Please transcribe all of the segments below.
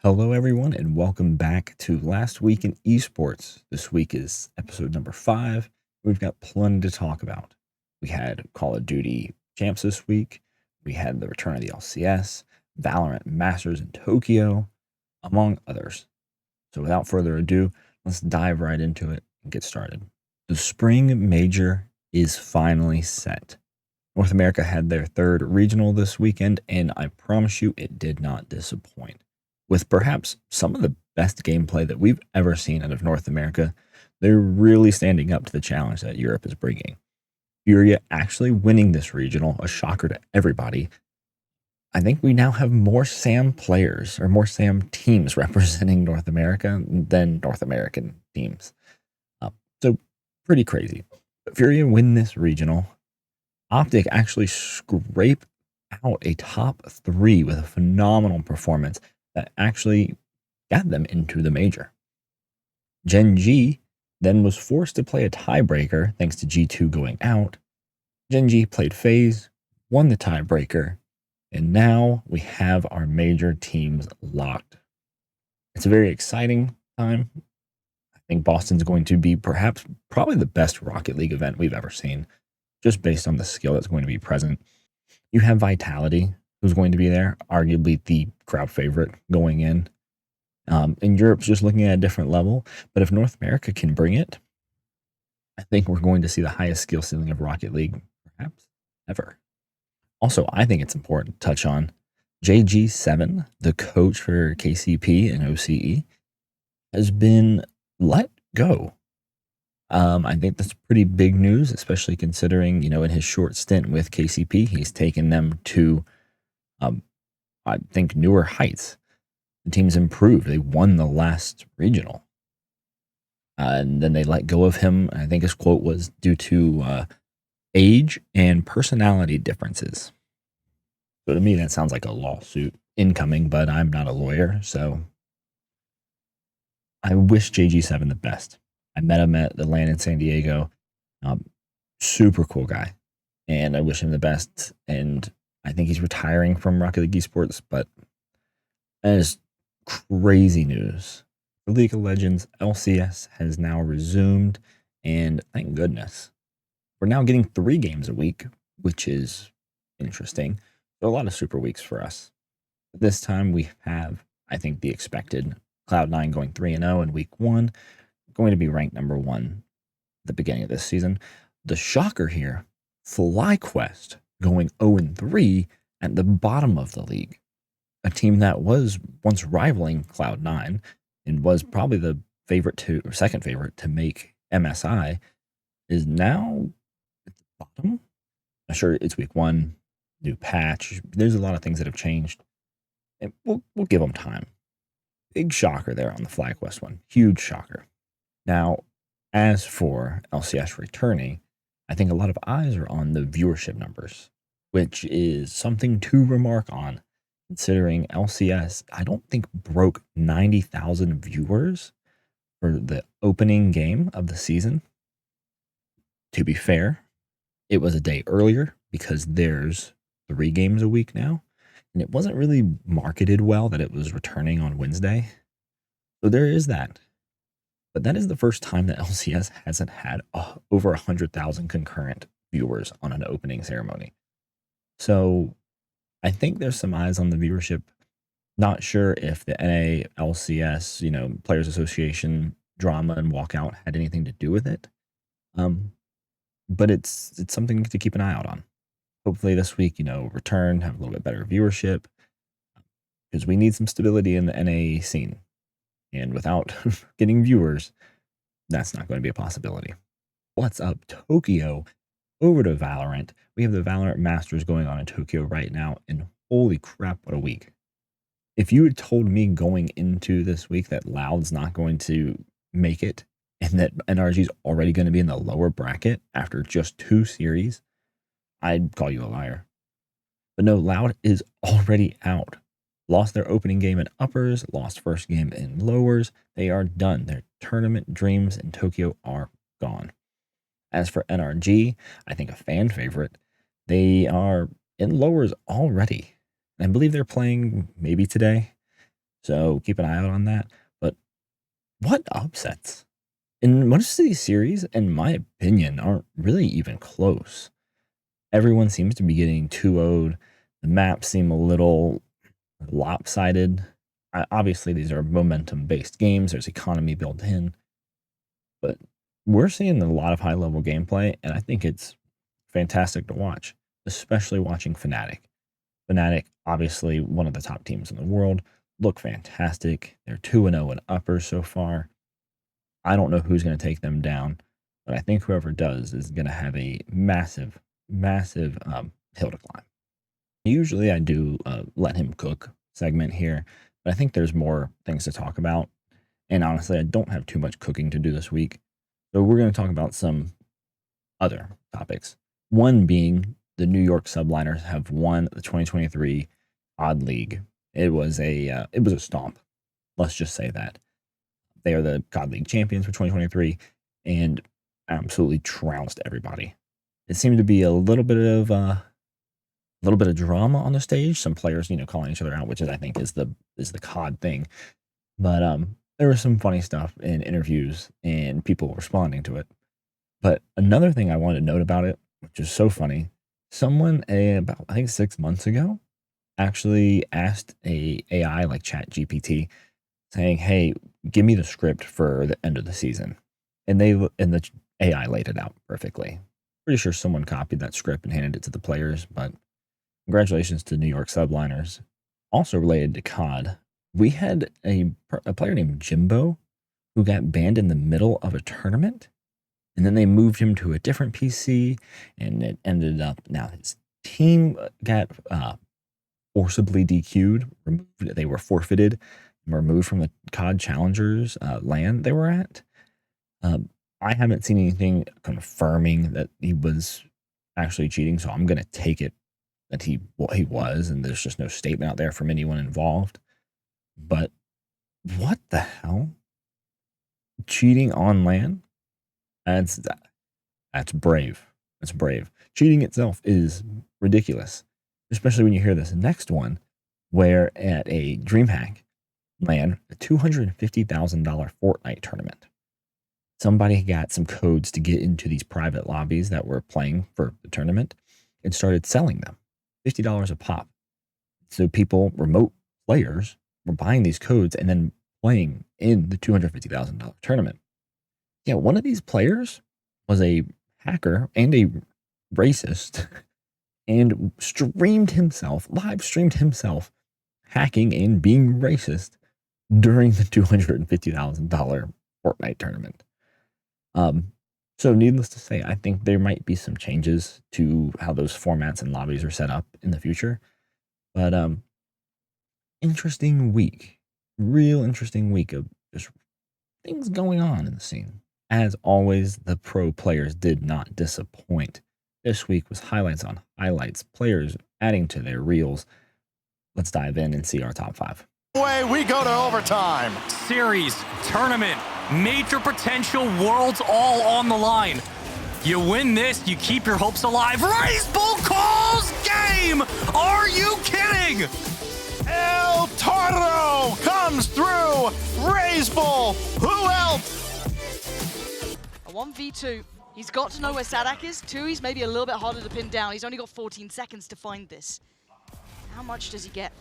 Hello, everyone, and welcome back to Last Week in Esports. This week is episode number 5. We've got plenty to talk about. We had Call of Duty Champs this week. We had the return of the LCS, Valorant Masters in Tokyo, among others. So without further ado, let's dive right into it and get started. The spring major is finally set. North America had their third regional this weekend, and I promise you it did not disappoint. With perhaps some of the best gameplay that we've ever seen out of North America, they're really standing up to the challenge that Europe is bringing. Furia actually winning this regional, a shocker to everybody. I think we now have more SAM players or more SAM teams representing North America than North American teams. So pretty crazy. But Furia win this regional. Optic actually scrape out a top 3 with a phenomenal performance that actually got them into the major. Gen.G then was forced to play a tiebreaker thanks to G2 going out. Gen.G played FaZe, won the tiebreaker, and now we have our major teams locked. It's a very exciting time. I think Boston's going to be probably the best Rocket League event we've ever seen, just based on the skill that's going to be present. You have Vitality, who's going to be there, arguably the crowd favorite going in. And Europe's just looking at a different level. But if North America can bring it, I think we're going to see the highest skill ceiling of Rocket League, perhaps ever. Also, I think it's important to touch on JG7, the coach for KCP and OCE, has been let go. I think that's pretty big news, especially considering, in his short stint with KCP, he's taken them to, I think, newer heights. The team's improved. They won the last regional. And then they let go of him. I think his quote was due to age and personality differences. So to me, that sounds like a lawsuit incoming, but I'm not a lawyer. So I wish JG7 the best. I met him at the LAN in San Diego. Super cool guy. And I wish him the best. And I think he's retiring from Rocket League Esports, but that is crazy news. For League of Legends, LCS has now resumed, and thank goodness. We're now getting 3 games a week, which is interesting. So a lot of super weeks for us. This time we have, I think, the expected Cloud9 going 3-0 in week 1, going to be ranked number 1 at the beginning of this season. The shocker here, FlyQuest going 0-3 at the bottom of the league. A team that was once rivaling Cloud9 and was probably the second favorite to make MSI is now at the bottom. I'm sure it's week 1, new patch. There's a lot of things that have changed, and we'll give them time. Big shocker there on the FlyQuest one. Huge shocker. Now, as for LCS returning, I think a lot of eyes are on the viewership numbers, which is something to remark on, considering LCS, I don't think broke 90,000 viewers for the opening game of the season. To be fair, it was a day earlier because there's 3 games a week now, and it wasn't really marketed well that it was returning on Wednesday. So there is that. But that is the first time that LCS hasn't had over 100,000 concurrent viewers on an opening ceremony. So I think there's some eyes on the viewership. Not sure if the NA LCS, Players Association drama and walkout had anything to do with it. But it's something to keep an eye out on. Hopefully this week, return, have a little bit better viewership, because we need some stability in the NA scene. And without getting viewers, that's not going to be a possibility. What's up, Tokyo? Over to Valorant. We have the Valorant Masters going on in Tokyo right now, and holy crap, what a week. If you had told me going into this week that Loud's not going to make it, and that NRG is already going to be in the lower bracket after just 2 series, I'd call you a liar. But no, Loud is already out. Lost their opening game in uppers, lost first game in lowers. They are done. Their tournament dreams in Tokyo are gone. As for NRG, I think a fan favorite, they are in lowers already. I believe they're playing maybe today. So keep an eye out on that. But what upsets? In most of these series, in my opinion, aren't really even close. Everyone seems to be getting 2-0'd. The maps seem a little lopsided. Obviously, these are momentum-based games. There's economy built in. But we're seeing a lot of high-level gameplay, and I think it's fantastic to watch, especially watching Fnatic. Fnatic, obviously one of the top teams in the world, look fantastic. They're 2-0 in uppers so far. I don't know who's going to take them down, but I think whoever does is going to have a massive hill to climb. Usually I do let him cook segment here, but I think there's more things to talk about. And honestly, I don't have too much cooking to do this week. So we're going to talk about some other topics. One being the New York Subliners have won the 2023 Odd League. It was a stomp. Let's just say that. They are the COD League champions for 2023 and absolutely trounced everybody. It seemed to be a little bit of drama on the stage. Some players, calling each other out, which I think is the COD thing. But there was some funny stuff in interviews and people responding to it. But another thing I wanted to note about it, which is so funny, someone about I think 6 months ago actually asked a AI like Chat-GPT, saying, "Hey, give me the script for the end of the season," and the AI laid it out perfectly. Pretty sure someone copied that script and handed it to the players. But congratulations to New York Subliners. Also related to COD, we had a player named Jimbo who got banned in the middle of a tournament, and then they moved him to a different PC, and it ended up now his team got forcibly DQ'd. They were forfeited. Removed from the COD Challengers LAN they were at. I haven't seen anything confirming that he was actually cheating, so I'm going to take it that he was, and there's just no statement out there from anyone involved. But what the hell? Cheating on LAN? That's brave. That's brave. Cheating itself is ridiculous, especially when you hear this next one, where at a DreamHack LAN, a $250,000 Fortnite tournament, somebody got some codes to get into these private lobbies that were playing for the tournament and started selling them $50 a pop. So people, remote players, were buying these codes and then playing in the $250,000 tournament. Yeah, one of these players was a hacker and a racist and live streamed himself hacking and being racist during the $250,000 Fortnite tournament. So needless to say, I think there might be some changes to how those formats and lobbies are set up in the future. But interesting week. Real interesting week of just things going on in the scene. As always, the pro players did not disappoint. This week was highlights on highlights, players adding to their reels. Let's dive in and see our top 5. Way we go to overtime. Series, tournament, major potential, worlds all on the line. You win this, you keep your hopes alive. Raise Bull calls game! Are you kidding? El Toro comes through. Raise Bull. Who else? A 1v2. He's got to know where Sadak is. 2, he's maybe a little bit harder to pin down. He's only got 14 seconds to find this. How much does he get?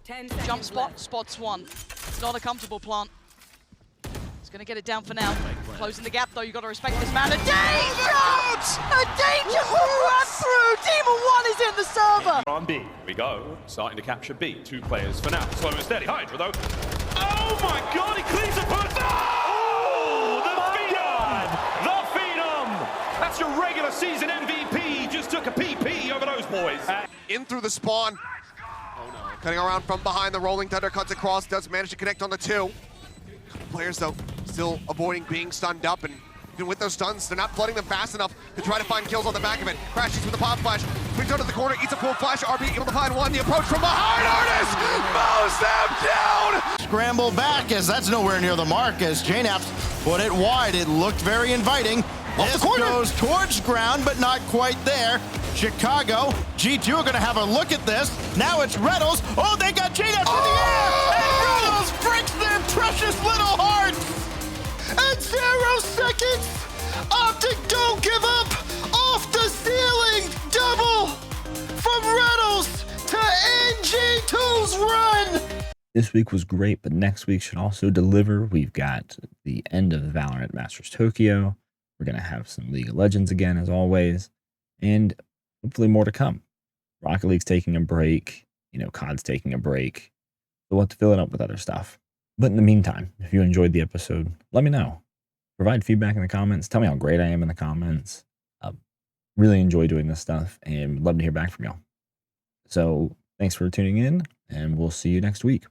10 seconds Jump spot, left. spots 1. It's not a comfortable plant. He's going to get it down for now. Closing the gap, though. You've got to respect this man. A danger! A danger run through! Team of 1 is in the server! On B, we go. Starting to capture B. 2 players for now. Slow and steady. Hydra, though. Oh my god, he cleans the push! Oh! The Phenom! That's your regular season MVP. Just took a PP over those boys. In through the spawn. Oh no. Cutting around from behind, the Rolling Thunder cuts across, does manage to connect on the 2. Players, though, still avoiding being stunned up, and even with those stuns, they're not flooding them fast enough to try to find kills on the back of it. Crashes with the pop flash, brings out to the corner, eats a full flash, RB able to find 1. The approach from behind, Artis mows them down! Scramble back, as that's nowhere near the mark, as JNaps put it wide. It looked very inviting. This goes towards ground, but not quite there. Chicago, G2 are going to have a look at this. Now it's Reynolds. Oh, they got JNaps in the air! And Reynolds Magic don't give up! Off the ceiling! Double! From Reynolds to NG2's run! This week was great, but next week should also deliver. We've got the end of the Valorant Masters Tokyo. We're going to have some League of Legends again, as always, and hopefully more to come. Rocket League's taking a break. COD's taking a break. So we'll have to fill it up with other stuff. But in the meantime, if you enjoyed the episode, let me know. Provide feedback in the comments. Tell me how great I am in the comments. Really enjoy doing this stuff and would love to hear back from y'all. So thanks for tuning in, and we'll see you next week.